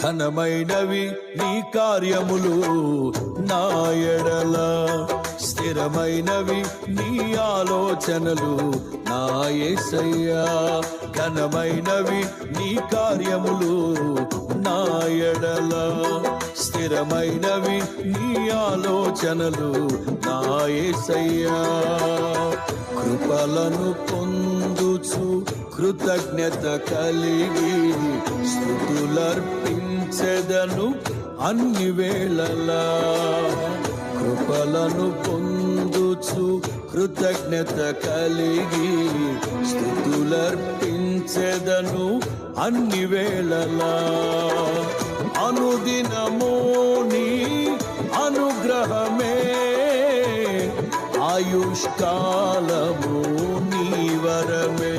ఘనమైనవి నీ కార్యములు నా ఎడల, స్థిరమైనవి నీ ఆలోచనలు నా యేసయ్యా. ఘనమైనవి నీ కార్యములు నా ఎడల, స్థిరమైనవి నీ ఆలోచనలు నా యేసయ్యా. కృపలను పొందుచు కృతజ్ఞత కలిగి స్తుతులర్పించెదను అన్ని వేళలా. కృపలను పొందుచు కృతజ్ఞత కలిగి స్తుతులర్పించెదను అన్ని వేళలా. అనుదినము నీ అనుగ్రహమే, ఆయుష్కాలము నీ వరమే.